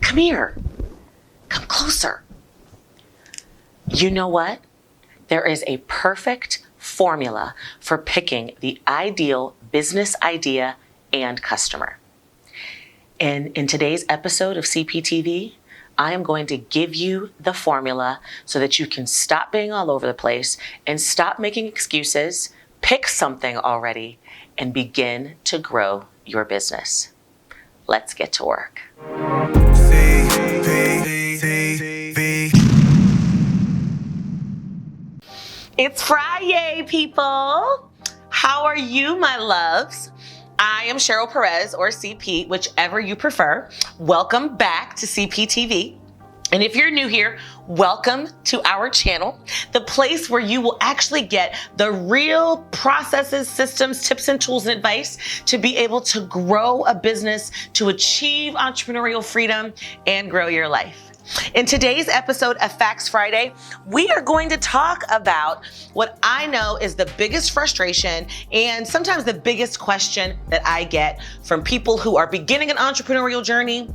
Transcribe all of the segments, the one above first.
Come here. Come closer. You know what? There is a perfect formula for picking the ideal business idea and customer. And in today's episode of CPTV, I am going to give you the formula so that you can stop being all over the place and stop making excuses, pick something already, and begin to grow your business. Let's get to work. It's Friday, people. How are you, my loves? I am Cheryl Perez, or CP, whichever you prefer. Welcome back to CPTV. And if you're new here, welcome to our channel, the place where you will actually get the real processes, systems, tips, and tools and advice to be able to grow a business, to achieve entrepreneurial freedom, and grow your life. In today's episode of Facts Friday, we are going to talk about what I know is the biggest frustration and sometimes the biggest question that I get from people who are beginning an entrepreneurial journey,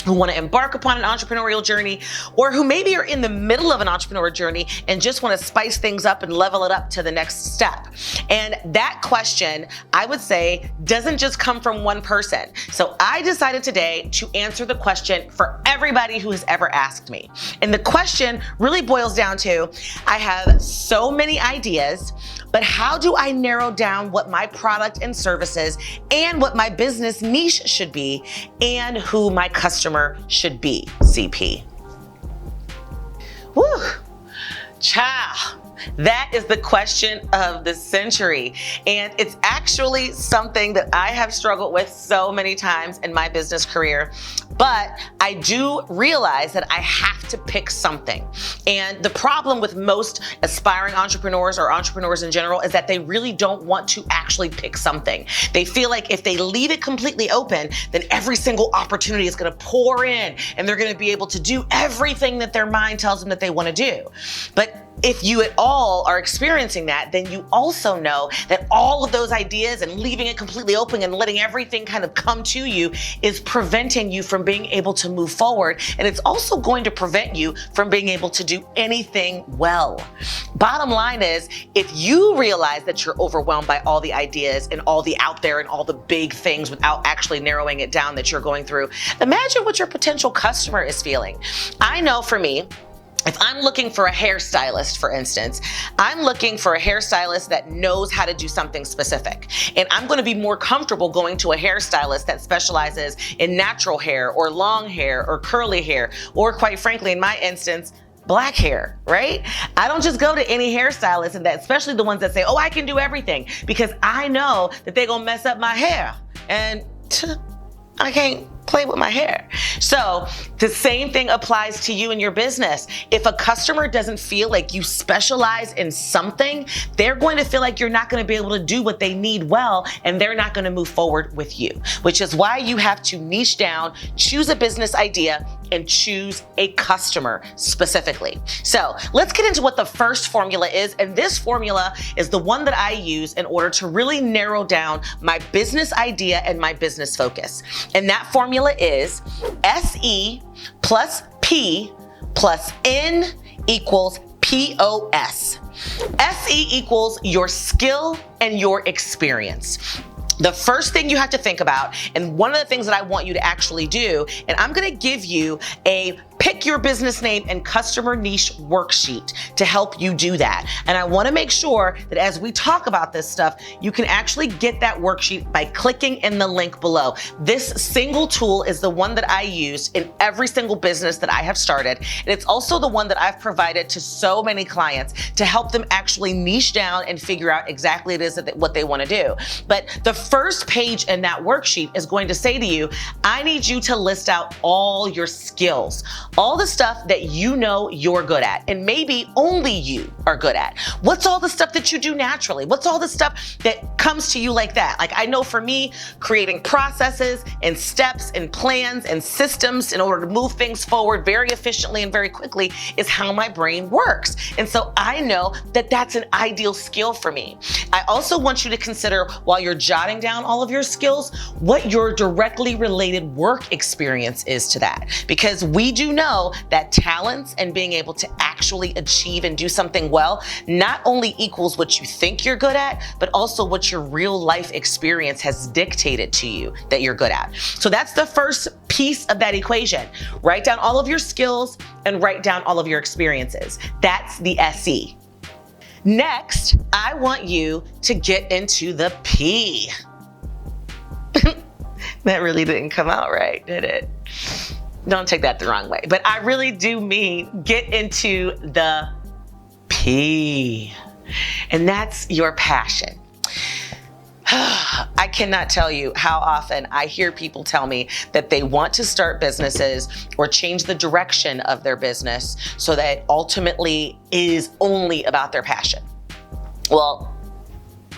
who want to embark upon an entrepreneurial journey, or who maybe are in the middle of an entrepreneurial journey and just want to spice things up and level it up to the next step. And that question, I would say, doesn't just come from one person. So I decided today to answer the question for everybody who has ever asked me. And the question really boils down to, I have so many ideas, but how do I narrow down what my product and services and what my business niche should be and who my customer should be, CP? Woo, child. That is the question of the century. And it's actually something that I have struggled with so many times in my business career. But I do realize that I have to pick something. And the problem with most aspiring entrepreneurs or entrepreneurs in general is that they really don't want to actually pick something. They feel like if they leave it completely open, then every single opportunity is going to pour in and they're going to be able to do everything that their mind tells them that they want to do. But if you at all are experiencing that, then you also know that all of those ideas and leaving it completely open and letting everything kind of come to you is preventing you from being able to move forward. And it's also going to prevent you from being able to do anything well. Bottom line is, if you realize that you're overwhelmed by all the ideas and all the out there and all the big things without actually narrowing it down that you're going through, imagine what your potential customer is feeling. I know for me, if I'm looking for a hairstylist, for instance, I'm looking for a hairstylist that knows how to do something specific. And I'm going to be more comfortable going to a hairstylist that specializes in natural hair or long hair or curly hair, or quite frankly, in my instance, black hair, right? I don't just go to any hairstylist, and that, especially the ones that say, oh, I can do everything, because I know that they're going to mess up my hair. And I can't play with my hair. So the same thing applies to you and your business. If a customer doesn't feel like you specialize in something, they're going to feel like you're not going to be able to do what they need well, and they're not going to move forward with you, which is why you have to niche down, choose a business idea, and choose a customer specifically. So let's get into what the first formula is. And this formula is the one that I use in order to really narrow down my business idea and my business focus. And that formula is SE plus P plus N equals POS. SE equals your skill and your experience. The first thing you have to think about, and one of the things that I want you to actually do, and I'm going to give you a pick your business name and customer niche worksheet to help you do that. And I want to make sure that as we talk about this stuff, you can actually get that worksheet by clicking in the link below. This single tool is the one that I use in every single business that I have started. And it's also the one that I've provided to so many clients to help them actually niche down and figure out exactly what they want to do. But the first page in that worksheet is going to say to you, I need you to list out all your skills, All the stuff that you know you're good at, and maybe only you are good at. What's all the stuff that you do naturally? What's all the stuff that comes to you like that? Like I know for me, creating processes and steps and plans and systems in order to move things forward very efficiently and very quickly is how my brain works. And so I know that that's an ideal skill for me. I also want you to consider, while you're jotting down all of your skills, what your directly related work experience is to that. Because we do know that talents and being able to actually achieve and do something well not only equals what you think you're good at, but also what your real life experience has dictated to you that you're good at. So that's the first piece of that equation. Write down all of your skills and write down all of your experiences. That's the SE. Next, I want you to get into the P. That really didn't come out right, did it? Don't take that the wrong way, but I really do mean get into the P, and that's your passion. I cannot tell you how often I hear people tell me that they want to start businesses or change the direction of their business so that ultimately is only about their passion. Well,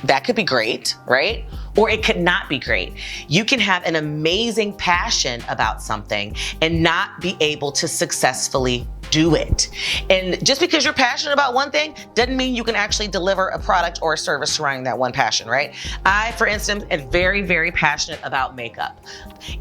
that could be great, right? Or it could not be great. You can have an amazing passion about something and not be able to successfully do it. And just because you're passionate about one thing doesn't mean you can actually deliver a product or a service surrounding that one passion, right? I, for instance, am very, very passionate about makeup.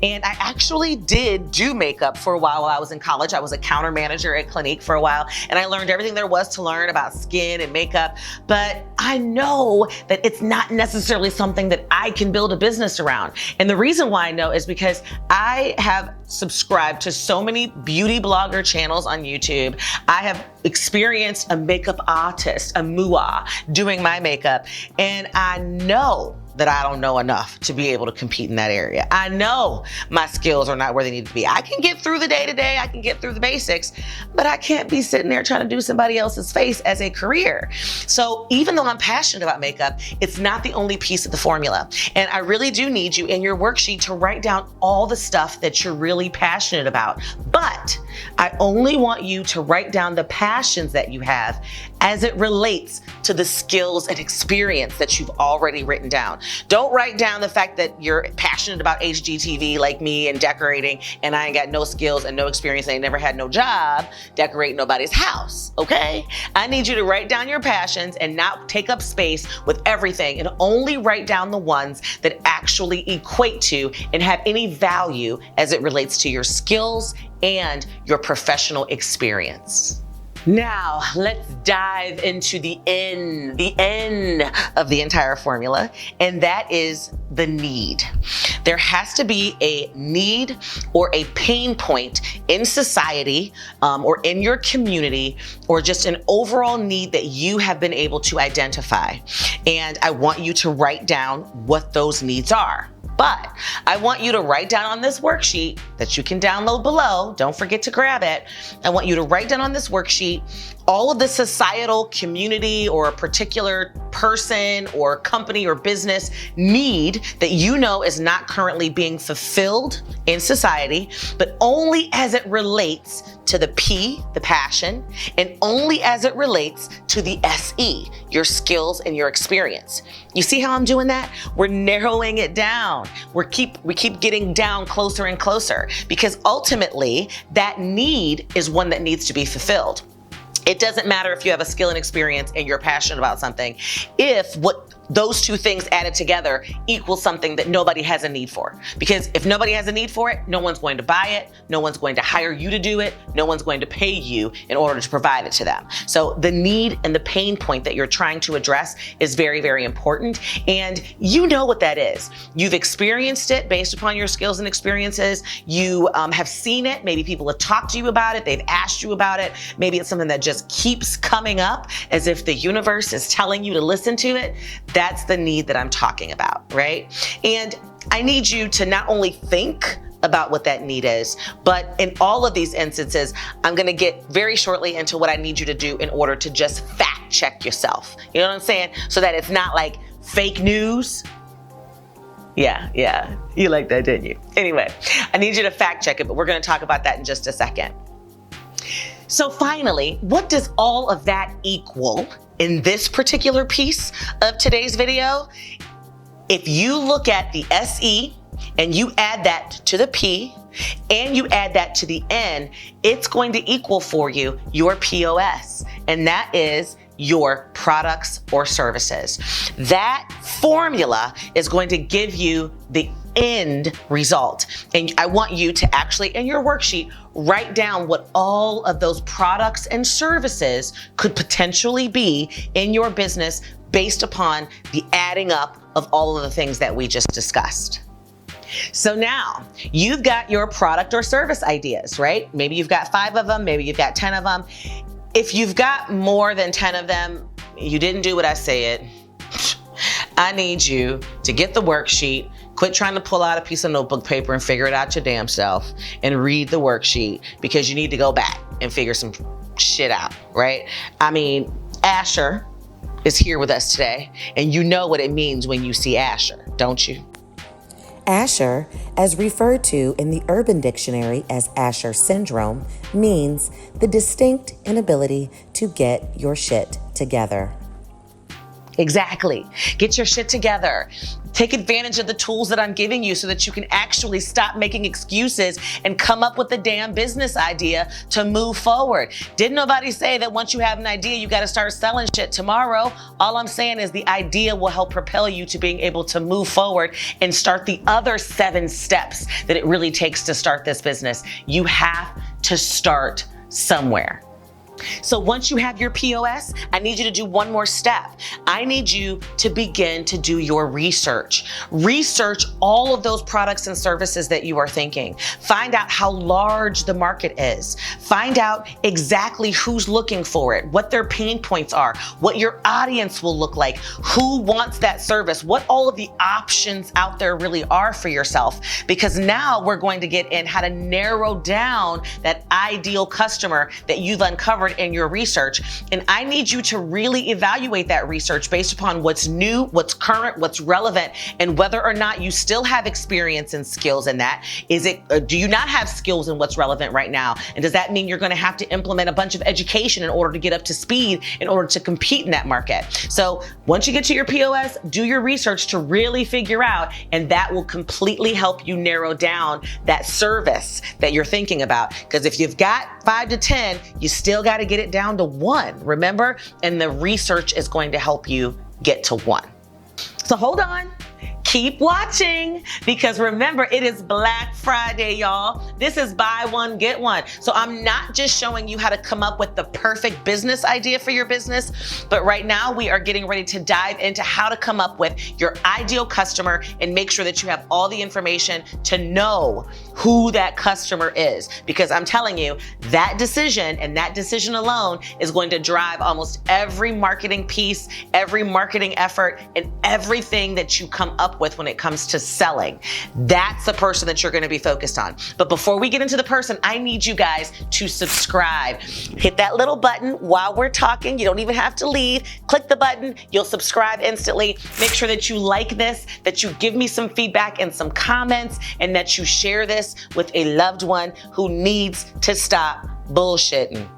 And I actually did do makeup for a while I was in college. I was a counter manager at Clinique for a while, and I learned everything there was to learn about skin and makeup. But I know that it's not necessarily something that I can build a business around. And the reason why I know is because I have subscribed to so many beauty blogger channels on YouTube. I have experienced a makeup artist, a MUA, doing my makeup, and I know that I don't know enough to be able to compete in that area. I know my skills are not where they need to be. I can get through the day-to-day, I can get through the basics, but I can't be sitting there trying to do somebody else's face as a career. So even though I'm passionate about makeup, it's not the only piece of the formula. And I really do need you in your worksheet to write down all the stuff that you're really passionate about. But I only want you to write down the passions that you have as it relates to the skills and experience that you've already written down. Don't write down the fact that you're passionate about HGTV like me and decorating, and I ain't got no skills and no experience and I never had no job decorating nobody's house, okay? I need you to write down your passions and not take up space with everything, and only write down the ones that actually equate to and have any value as it relates to your skills and your professional experience. Now, let's dive into the N of the entire formula, and that is the need. There has to be a need or a pain point in society or in your community, or just an overall need that you have been able to identify. And I want you to write down what those needs are. But I want you to write down on this worksheet that you can download below. Don't forget to grab it. I want you to write down on this worksheet all of the societal, community, or a particular person or company or business need that you know is not currently being fulfilled in society, but only as it relates to the P, the passion, and only as it relates to the SE, your skills and your experience. You see how I'm doing that? We're narrowing it down. We keep getting down closer and closer, because ultimately that need is one that needs to be fulfilled. It doesn't matter if you have a skill and experience and you're passionate about something, if what those two things added together equals something that nobody has a need for. Because if nobody has a need for it, no one's going to buy it, no one's going to hire you to do it, no one's going to pay you in order to provide it to them. So the need and the pain point that you're trying to address is very, very important. And you know what that is. You've experienced it based upon your skills and experiences. You have seen it. Maybe people have talked to you about it. They've asked you about it. Maybe it's something that just keeps coming up as if the universe is telling you to listen to it. That's the need that I'm talking about, right? And I need you to not only think about what that need is, but in all of these instances, I'm gonna get very shortly into what I need you to do in order to just fact check yourself. You know what I'm saying? So that it's not like fake news. Yeah, you like that, didn't you? Anyway, I need you to fact check it, but we're gonna talk about that in just a second. So finally, what does all of that equal in this particular piece of today's video? If you look at the SE and you add that to the P and you add that to the N, it's going to equal for you your POS, and that is your products or services. That formula is going to give you the end result. And I want you to actually, in your worksheet, write down what all of those products and services could potentially be in your business based upon the adding up of all of the things that we just discussed. So now you've got your product or service ideas, right? Maybe you've got 5 of them, maybe you've got 10 of them. If you've got more than 10 of them, you didn't do what I said. I need you to get the worksheet, quit trying to pull out a piece of notebook paper and figure it out your damn self, and read the worksheet, because you need to go back and figure some shit out, right? I mean, Asher is here with us today, and you know what it means when you see Asher, don't you? Asher, as referred to in the Urban Dictionary as Asher syndrome, means the distinct inability to get your shit together. Exactly. Get your shit together. Take advantage of the tools that I'm giving you so that you can actually stop making excuses and come up with a damn business idea to move forward. Didn't nobody say that once you have an idea, you got to start selling shit tomorrow? All I'm saying is the idea will help propel you to being able to move forward and start the other 7 steps that it really takes to start this business. You have to start somewhere. So once you have your POS, I need you to do one more step. I need you to begin to do your research. Research all of those products and services that you are thinking. Find out how large the market is. Find out exactly who's looking for it, what their pain points are, what your audience will look like, who wants that service, what all of the options out there really are for yourself. Because now we're going to get in how to narrow down that ideal customer that you've uncovered in your research. And I need you to really evaluate that research based upon what's new, what's current, what's relevant, and whether or not you still have experience and skills in that. Do you not have skills in what's relevant right now? And does that mean you're going to have to implement a bunch of education in order to get up to speed in order to compete in that market? So once you get to your POS, do your research to really figure out, and that will completely help you narrow down that service that you're thinking about. Because if you've got 5 to 10, you still got to get it down to 1, remember? And the research is going to help you get to 1. So hold on. Keep watching, because remember, it is Black Friday, y'all. This is buy one, get one. So I'm not just showing you how to come up with the perfect business idea for your business, but right now we are getting ready to dive into how to come up with your ideal customer and make sure that you have all the information to know who that customer is. Because I'm telling you, that decision and that decision alone is going to drive almost every marketing piece, every marketing effort, and everything that you come up with when it comes to selling. That's the person that you're going to be focused on. But before we get into the person, I need you guys to subscribe. Hit that little button while we're talking. You don't even have to leave. Click the button. You'll subscribe instantly. Make sure that you like this, that you give me some feedback and some comments, and that you share this with a loved one who needs to stop bullshitting.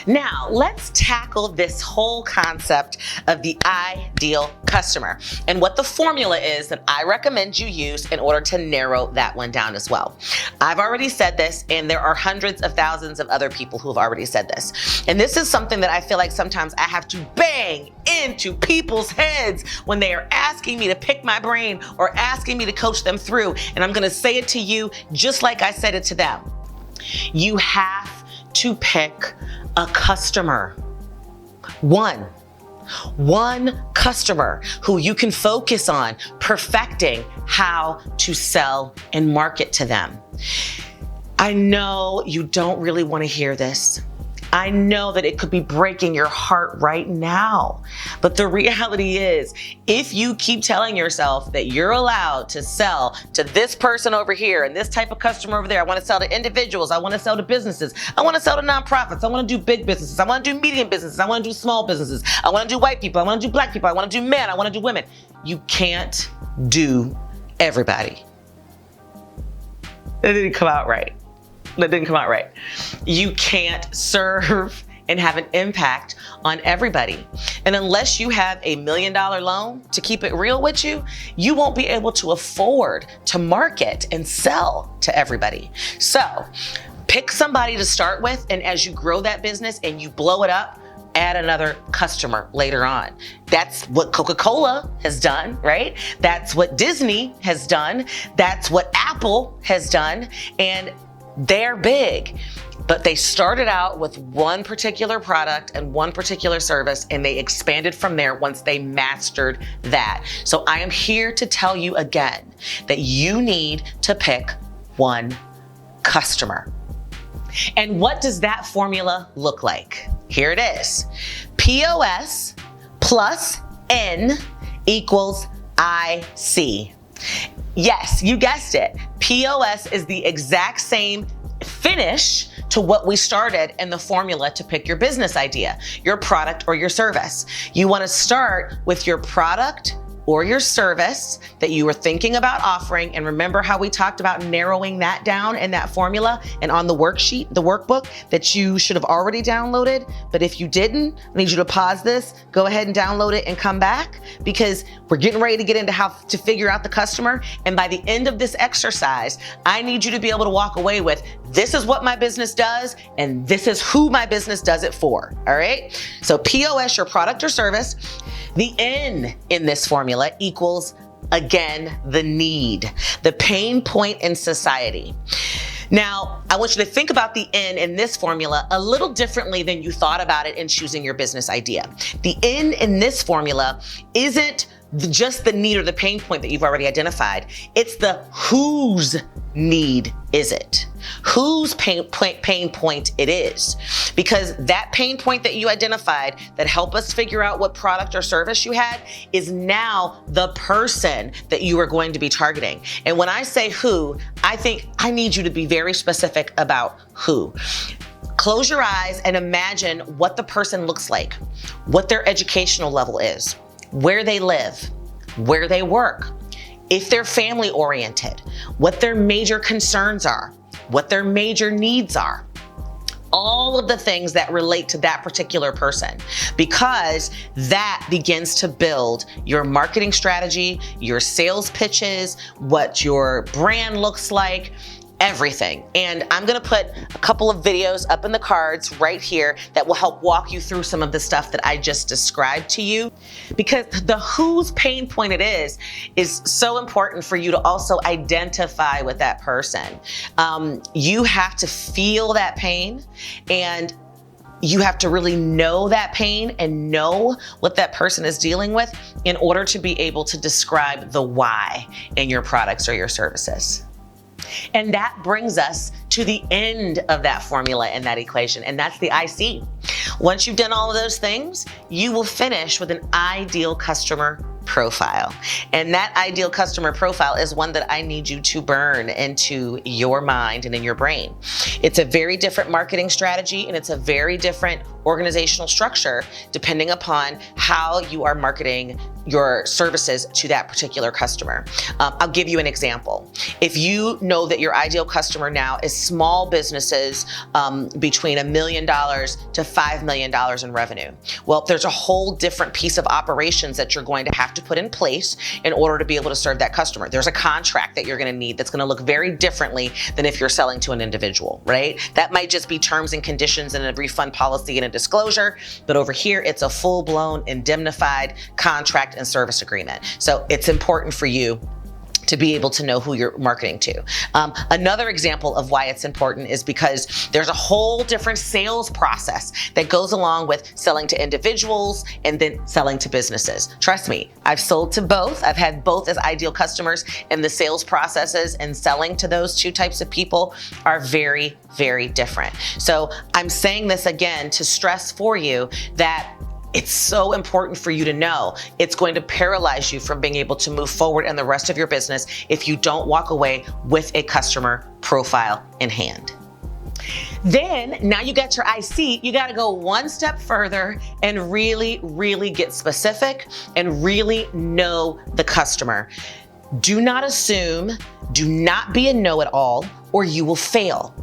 Now, let's tackle this whole concept of the ideal customer and what the formula is that I recommend you use in order to narrow that one down as well. I've already said this, and there are hundreds of thousands of other people who have already said this. And this is something that I feel like sometimes I have to bang into people's heads when they are asking me to pick my brain or asking me to coach them through. And I'm going to say it to you just like I said it to them. You have to pick a customer. One customer who you can focus on perfecting how to sell and market to them. I know you don't really want to hear this. I know that it could be breaking your heart right now. But the reality is, if you keep telling yourself that you're allowed to sell to this person over here and this type of customer over there, I want to sell to individuals, I want to sell to businesses, I want to sell to nonprofits, I want to do big businesses, I want to do medium businesses, I want to do small businesses, I want to do white people, I want to do black people, I want to do men, I want to do women. You can't do everybody. That didn't come out right. That didn't come out right. You can't serve and have an impact on everybody. And unless you have $1 million loan, to keep it real with you, you won't be able to afford to market and sell to everybody. So pick somebody to start with, and as you grow that business and you blow it up, add another customer later on. That's what Coca-Cola has done, right? That's what Disney has done. That's what Apple has done. And they're big, but they started out with one particular product and one particular service, and they expanded from there once they mastered that. So I am here to tell you again that you need to pick one customer. And what does that formula look like? Here it is. POS plus N equals IC. Yes, you guessed it. POS is the exact same finish to what we started in the formula to pick your business idea, your product or your service. You want to start with your product or your service that you were thinking about offering. And remember how we talked about narrowing that down in that formula and on the worksheet, the workbook that you should have already downloaded. But if you didn't, I need you to pause this, go ahead and download it and come back, because we're getting ready to get into how to figure out the customer. And by the end of this exercise, I need you to be able to walk away with, this is what my business does, and this is who my business does it for, all right? So POS, your product or service. The N in this formula equals, again, the need, the pain point in society. Now, I want you to think about the N in this formula a little differently than you thought about it in choosing your business idea. The N in this formula isn't just the need or the pain point that you've already identified. It's the whose need is it? Whose pain point it is? Because that pain point that you identified that helped us figure out what product or service you had is now the person that you are going to be targeting. And when I say who, I think I need you to be very specific about who. Close your eyes and imagine what the person looks like, what their educational level is, where they live, where they work, if they're family oriented, what their major concerns are, what their major needs are. All of the things that relate to that particular person, because that begins to build your marketing strategy, your sales pitches, what your brand looks like, everything. And I'm gonna put a couple of videos up in the cards right here that will help walk you through some of the stuff that I just described to you, because the whose pain point it is so important for you to also identify with that person. You have to feel that pain, and you have to really know that pain and know what that person is dealing with in order to be able to describe the why in your products or your services. And that brings us to the end of that formula and that equation, and that's the IC. Once you've done all of those things, you will finish with an ideal customer profile. And that ideal customer profile is one that I need you to burn into your mind and in your brain. It's a very different marketing strategy, and it's a very different organizational structure depending upon how you are marketing your services to that particular customer. I'll give you an example. If you know that your ideal customer now is small businesses between $1 million to $5 million in revenue, well, there's a whole different piece of operations that you're going to have to put in place in order to be able to serve that customer. There's a contract that you're going to need that's going to look very differently than if you're selling to an individual, right? That might just be terms and conditions and a refund policy and a disclosure, but over here, it's a full-blown indemnified contract and service agreement. So it's important for you to be able to know who you're marketing to. Another example of why it's important is because there's a whole different sales process that goes along with selling to individuals and then selling to businesses. Trust me, I've sold to both. I've had both as ideal customers, and the sales processes and selling to those two types of people are very, very different. So I'm saying this again to stress for you that it's so important for you to know it's going to paralyze you from being able to move forward in the rest of your business if you don't walk away with a customer profile in hand. Then, now you got your IC, you gotta go one step further and really, really get specific and really know the customer. Do not assume, do not be a know-it-all. or you will fail.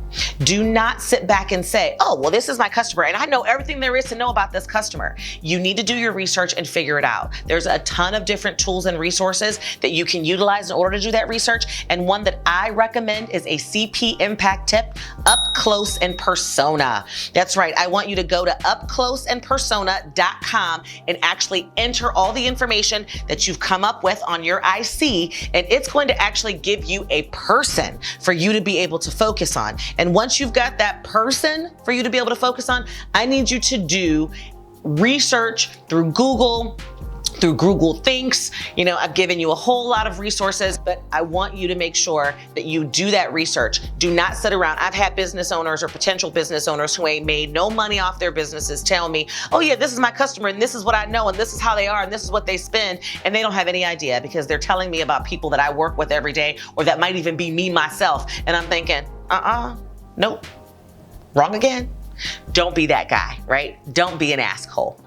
Do not sit back and say, oh, well, this is my customer and I know everything there is to know about this customer. You need to do your research and figure it out. There's a ton of different tools and resources that you can utilize in order to do that research. And one that I recommend is a CP Impact Tip, Up Close and Persona. That's right. I want you to go to upcloseandpersona.com and actually enter all the information that you've come up with on your IC, and it's going to actually give you a person for you to be able to focus on. And once you've got that person for you to be able to focus on, I need you to do research through Google Thinks. I've given you a whole lot of resources, but I want you to make sure that you do that research. Do not sit around. I've had business owners or potential business owners who ain't made no money off their businesses tell me, oh yeah, this is my customer and this is what I know and this is how they are and this is what they spend. And they don't have any idea because they're telling me about people that I work with every day, or that might even be me myself. And I'm thinking, nope, wrong again. Don't be that guy, right? Don't be an asshole.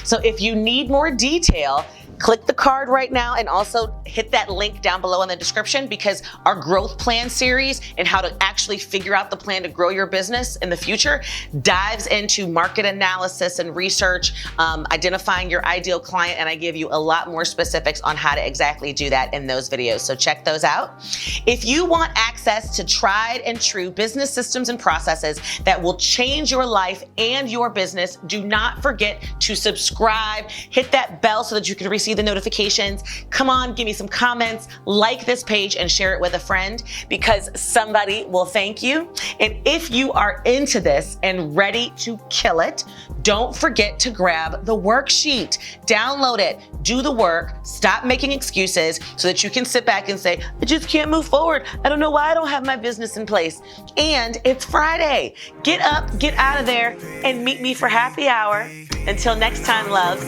So if you need more detail, click the card right now and also hit that link down below in the description, because our growth plan series and how to actually figure out the plan to grow your business in the future dives into market analysis and research, identifying your ideal client, and I give you a lot more specifics on how to exactly do that in those videos. So check those out. If you want access to tried and true business systems and processes that will change your life and your business, do not forget to subscribe, hit that bell so that you can receive the notifications. Come on, give me some comments, like this page and share it with a friend, because somebody will thank you. And if you are into this and ready to kill it, don't forget to grab the worksheet, download it, do the work, stop making excuses so that you can sit back and say, I just can't move forward. I don't know why I don't have my business in place. And it's Friday. Get up, get out of there, and meet me for happy hour. Until next time, loves.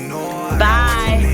Bye.